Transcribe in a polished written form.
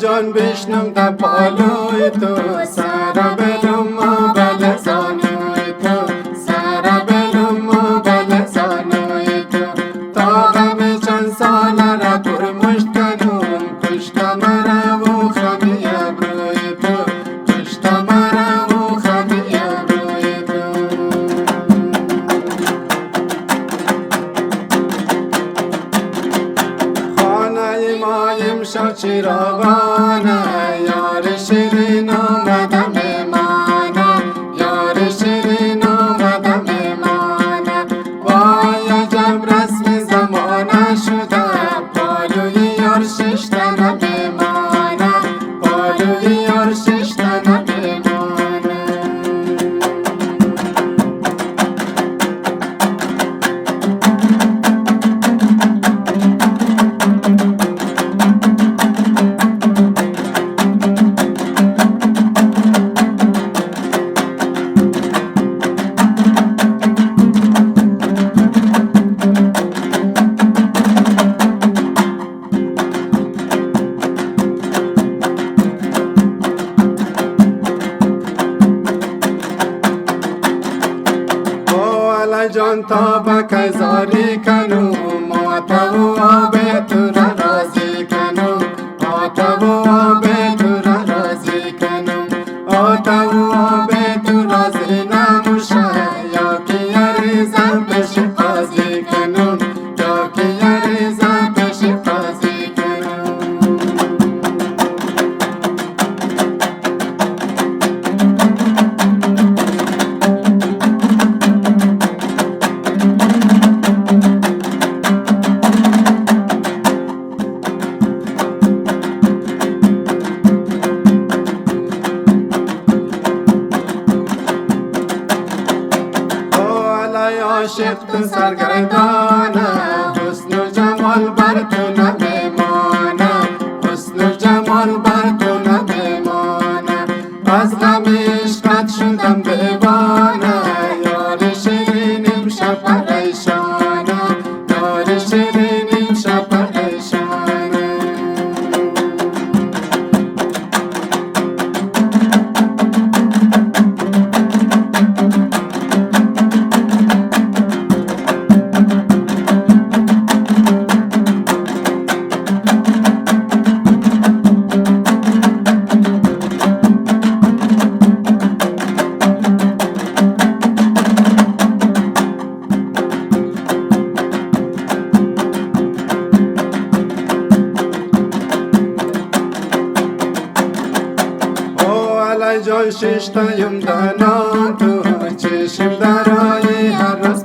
جان بشنم در پالوی تو سر بلم و بل زانوی تو سر بلم و بل زانوی تو تا غم چند سال را پر مشت کنم کشت مرا و خمی ابروی تو کشت مرا و خمی ابروی تو خانه مایم شد چراغانه یار شیرین آمده میمانه یار شیرین آمده میمانه وای عجب رسم زمانه شده پالوی یار ششتنه میمانه پالوی یار ششتنه میمانه جان تا بک زاری کنو ماتو آب تو را راضی کنو ماتو آب تو را راضی کنو آتو آب تو راضی نموشه یا که یریزم پیش قاضی کنو یا که یریزم پیش قاضی کنو عاشق تو سرگردانه حسن و جمال بر تو نمیمانه حسن و جمال بر تو نمیمانه از غم عشقت شدم دیوانه یار شیرینیم شب پریشانه یار شیرینیم شب پریشانه جان ششتایم دانا تو چشم درایی هر روز